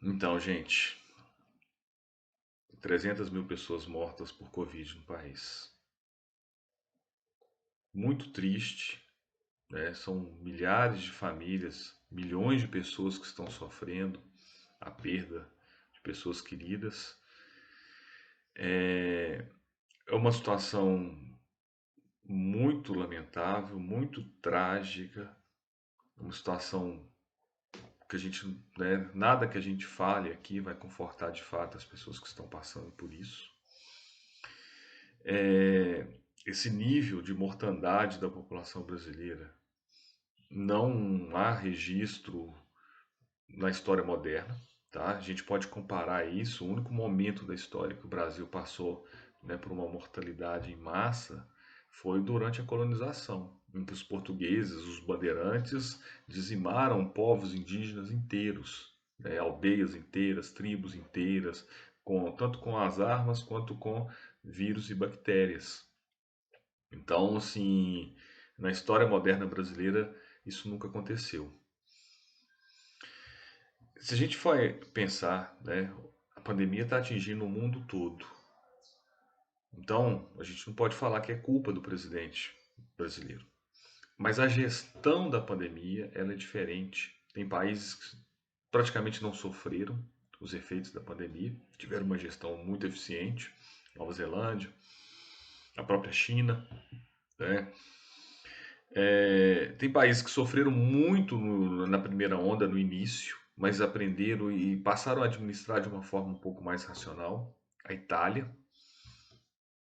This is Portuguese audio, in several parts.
Então, gente, 300 mil pessoas mortas por Covid no país. Muito triste, né? São milhares de famílias, milhões de pessoas que estão sofrendo a perda de pessoas queridas. É uma situação muito lamentável, muito trágica, uma situação que a gente, né, nada que a gente fale aqui vai confortar de fato as pessoas que estão passando por isso. É, esse nível de mortandade da população brasileira não há registro na história moderna, tá? A gente pode comparar isso, o único momento da história que o Brasil passou, né, por uma mortalidade em massa foi durante a colonização, em que os portugueses, os bandeirantes, dizimaram povos indígenas inteiros, né, aldeias inteiras, tribos inteiras, tanto com as armas quanto com vírus e bactérias. Então, assim, na história moderna brasileira, isso nunca aconteceu. Se a gente for pensar, né, a pandemia está atingindo o mundo todo. Então, a gente não pode falar que é culpa do presidente brasileiro. Mas a gestão da pandemia, ela é diferente. Tem países que praticamente não sofreram os efeitos da pandemia, tiveram uma gestão muito eficiente. Nova Zelândia, a própria China, né? Tem países que sofreram muito na primeira onda, no início, mas aprenderam e passaram a administrar de uma forma um pouco mais racional. A Itália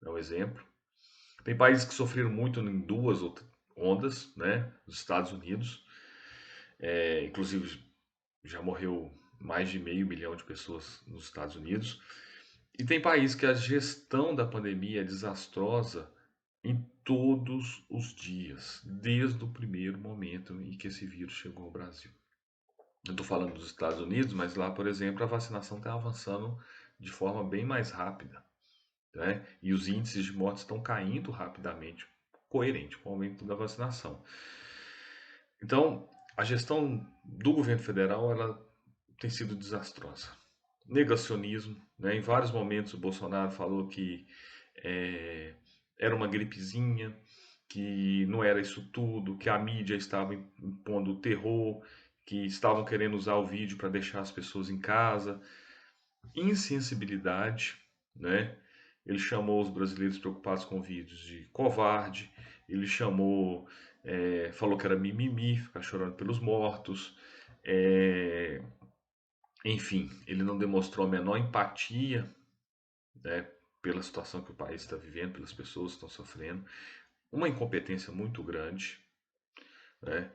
é um exemplo. Tem países que sofreram muito em duas ondas, né? Os Estados Unidos, inclusive já morreu mais de meio milhão de pessoas nos Estados Unidos. E tem países que a gestão da pandemia é desastrosa em todos os dias, desde o primeiro momento em que esse vírus chegou ao Brasil. Eu estou falando dos Estados Unidos, mas lá, por exemplo, a vacinação está avançando de forma bem mais rápida, né? E os índices de mortes estão caindo rapidamente, coerente com o aumento da vacinação. Então, a gestão do governo federal ela tem sido desastrosa. Negacionismo, né? Em vários momentos o Bolsonaro falou que é, era uma gripezinha, que não era isso tudo, que a mídia estava impondo terror, que estavam querendo usar o vídeo para deixar as pessoas em casa. Insensibilidade, né? Ele chamou os brasileiros preocupados com vídeos de covarde, ele chamou, falou que era mimimi, ficar chorando pelos mortos, é, enfim, ele não demonstrou a menor empatia, né, pela situação que o país está vivendo, pelas pessoas que estão sofrendo, uma incompetência muito grande, né?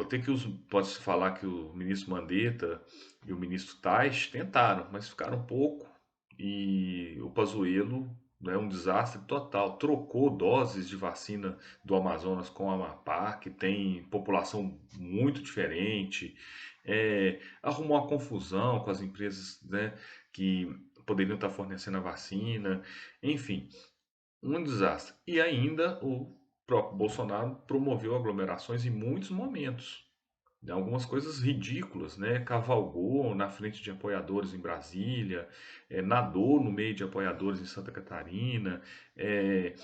Até que pode-se falar que o ministro Mandetta e o ministro Tais tentaram, mas ficaram pouco. E o Pazuello, né, um desastre total. Trocou doses de vacina do Amazonas com o Amapá, que tem população muito diferente. Arrumou uma confusão com as empresas, né, que poderiam estar fornecendo a vacina. Enfim, um desastre. E ainda o próprio Bolsonaro promoveu aglomerações em muitos momentos. Algumas coisas ridículas, né? Cavalgou na frente de apoiadores em Brasília, nadou no meio de apoiadores em Santa Catarina, eh,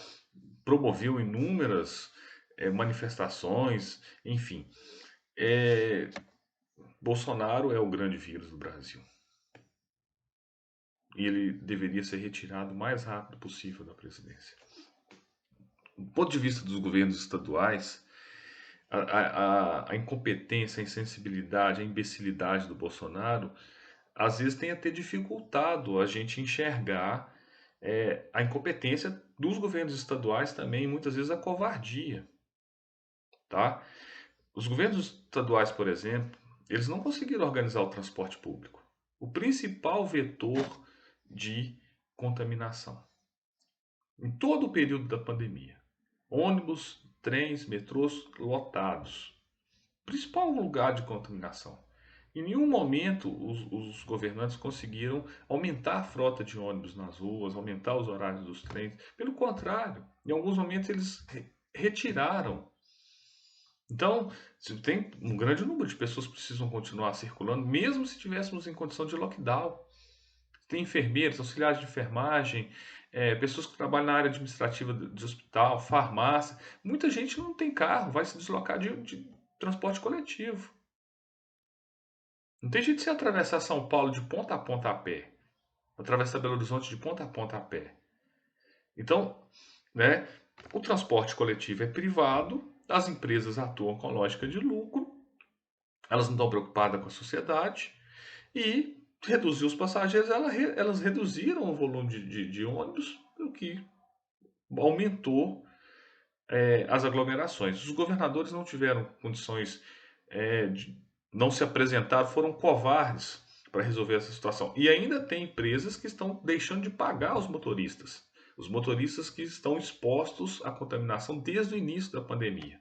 promoveu inúmeras manifestações, enfim. Eh, Bolsonaro é o grande vírus do Brasil. E ele deveria ser retirado o mais rápido possível da presidência. Do ponto de vista dos governos estaduais, a incompetência, a insensibilidade, a imbecilidade do Bolsonaro, às vezes tem até dificultado a gente enxergar a incompetência dos governos estaduais também, muitas vezes a covardia, tá? Os governos estaduais, por exemplo, eles não conseguiram organizar o transporte público, o principal vetor de contaminação, em todo o período da pandemia. Ônibus, trens, metrôs lotados. Principal lugar de contaminação. Em nenhum momento os governantes conseguiram aumentar a frota de ônibus nas ruas, aumentar os horários dos trens. Pelo contrário, em alguns momentos eles retiraram Então, se tem um grande número de pessoas que precisam continuar circulando, mesmo se estivéssemos em condição de lockdown. Tem enfermeiros, auxiliares de enfermagem, pessoas que trabalham na área administrativa de hospital, farmácia. Muita gente não tem carro, vai se deslocar de transporte coletivo. Não tem jeito de você atravessar São Paulo de ponta a ponta a pé, atravessar Belo Horizonte de ponta a ponta a pé. Então, né, o transporte coletivo é privado, as empresas atuam com lógica de lucro, elas não estão preocupadas com a sociedade e reduzir os passageiros, elas reduziram o volume de ônibus, o que aumentou as aglomerações. Os governadores não tiveram condições de não se apresentar, foram covardes para resolver essa situação. E ainda tem empresas que estão deixando de pagar os motoristas que estão expostos à contaminação desde o início da pandemia,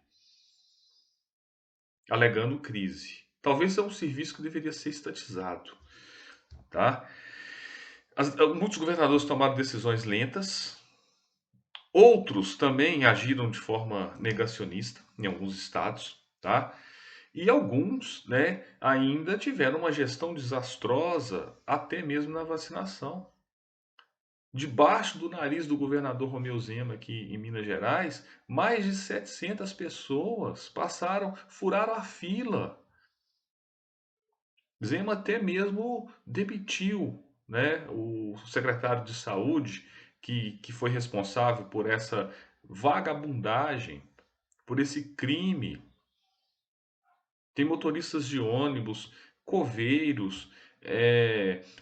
alegando crise. Talvez é um serviço que deveria ser estatizado, tá? Muitos governadores tomaram decisões lentas, outros também agiram de forma negacionista em alguns estados, tá? E alguns, né, ainda tiveram uma gestão desastrosa, até mesmo na vacinação. Debaixo do nariz do governador Romeu Zema, aqui em Minas Gerais, mais de 700 pessoas furaram a fila. Zema até mesmo demitiu, né, o secretário de saúde, que foi responsável por essa vagabundagem, por esse crime. Tem motoristas de ônibus, coveiros,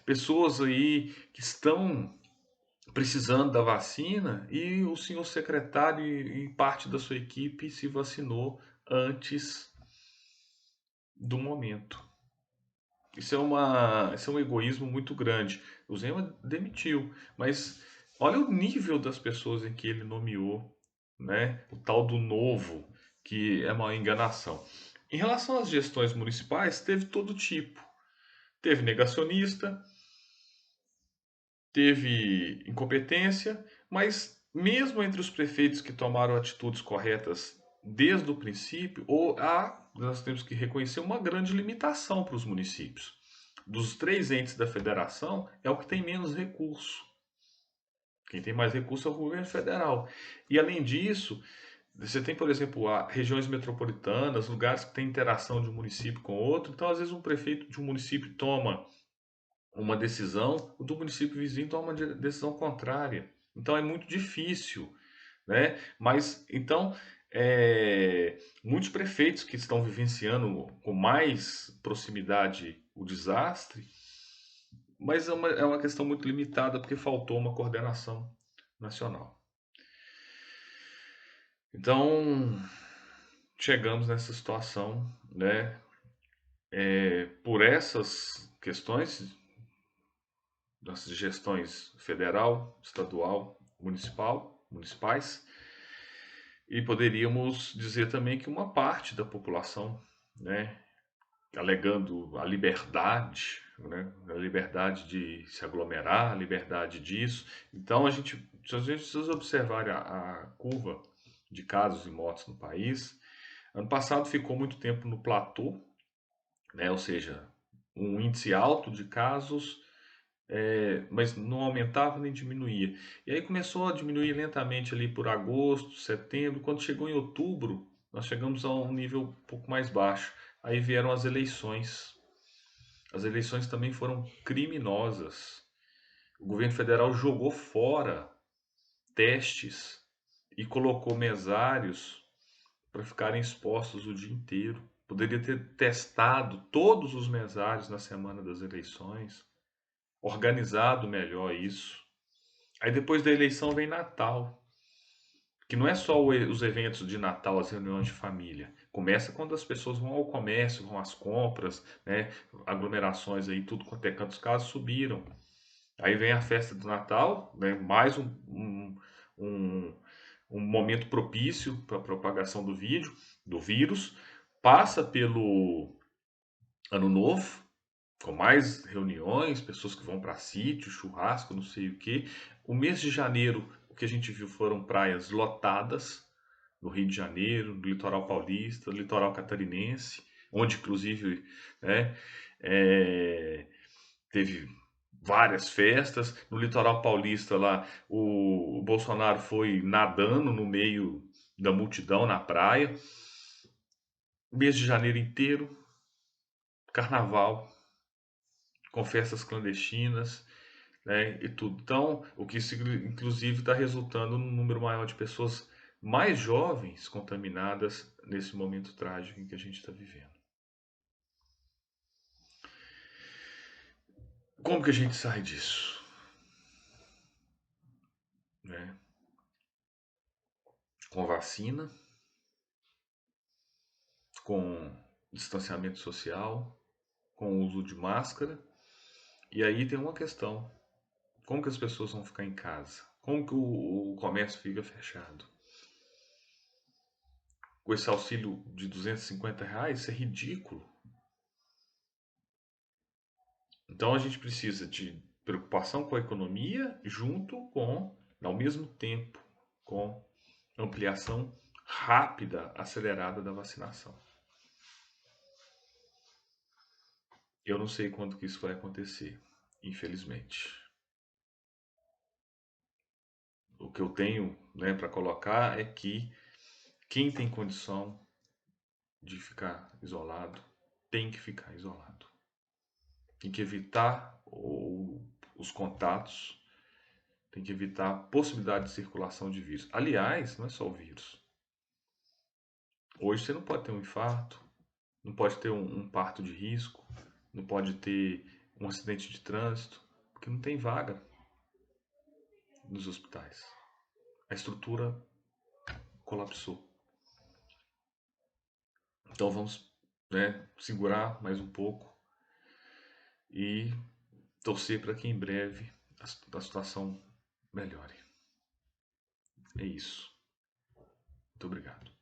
pessoas aí que estão precisando da vacina e o senhor secretário e parte da sua equipe se vacinou antes do momento. Isso é um egoísmo muito grande. O Zema demitiu, mas olha o nível das pessoas em que ele nomeou, né? O tal do novo, que é uma enganação. Em relação às gestões municipais, teve todo tipo. Teve negacionista, teve incompetência, mas mesmo entre os prefeitos que tomaram atitudes corretas desde o princípio, nós temos que reconhecer uma grande limitação para os municípios. Dos três entes da federação, é o que tem menos recurso. Quem tem mais recurso é o governo federal. E além disso, você tem, por exemplo, regiões metropolitanas, lugares que têm interação de um município com outro. Então, às vezes, um prefeito de um município toma uma decisão, o do município vizinho toma uma decisão contrária. Então é muito difícil, né? Mas então muitos prefeitos que estão vivenciando com mais proximidade o desastre, mas é uma questão muito limitada porque faltou uma coordenação nacional. Então chegamos nessa situação, né? Por essas questões das gestões federal, estadual, municipais, e poderíamos dizer também que uma parte da população, né, alegando a liberdade, né, a liberdade de se aglomerar, a liberdade disso. Então se a gente precisa observar a curva de casos e mortes no país. Ano passado ficou muito tempo no platô, né, ou seja, um índice alto de casos, mas não aumentava nem diminuía. E aí começou a diminuir lentamente ali por agosto, setembro. Quando chegou em outubro, nós chegamos a um nível um pouco mais baixo. Aí vieram as eleições. As eleições também foram criminosas. O governo federal jogou fora testes e colocou mesários para ficarem expostos o dia inteiro. Poderia ter testado todos os mesários na semana das eleições, organizado melhor isso. Aí depois da eleição vem Natal, que não é só os eventos de Natal, as reuniões de família. Começa quando as pessoas vão ao comércio, vão às compras, né? Aglomerações aí, tudo quanto é canto, os casos subiram. Aí vem a festa do Natal, né? Mais um, um momento propício para a propagação do vírus. Passa pelo Ano Novo, com mais reuniões, pessoas que vão para sítio, churrasco, não sei o quê. O mês de janeiro, o que a gente viu foram praias lotadas, no Rio de Janeiro, no litoral paulista, no litoral catarinense, onde inclusive, né, é, teve várias festas. No litoral paulista lá, o Bolsonaro foi nadando no meio da multidão na praia. Mês de janeiro inteiro, carnaval, com festas clandestinas, né, e tudo. Então, o que isso inclusive está resultando num número maior de pessoas mais jovens contaminadas nesse momento trágico em que a gente está vivendo. Como que a gente sai disso? Né? Com vacina, com distanciamento social, com o uso de máscara. E aí tem uma questão: como que as pessoas vão ficar em casa? Como que o comércio fica fechado? Com esse auxílio de R$ 250, isso é ridículo. Então a gente precisa de preocupação com a economia junto com, ao mesmo tempo, com ampliação rápida, acelerada da vacinação. Eu não sei quando que isso vai acontecer, infelizmente. O que eu tenho, né, para colocar é que quem tem condição de ficar isolado tem que ficar isolado. Tem que evitar os contatos, tem que evitar a possibilidade de circulação de vírus. Aliás, não é só o vírus. Hoje você não pode ter um infarto, não pode ter um parto de risco, não pode ter um acidente de trânsito, porque não tem vaga nos hospitais. A estrutura colapsou. Então vamos, né, segurar mais um pouco e torcer para que em breve a situação melhore. É isso. Muito obrigado.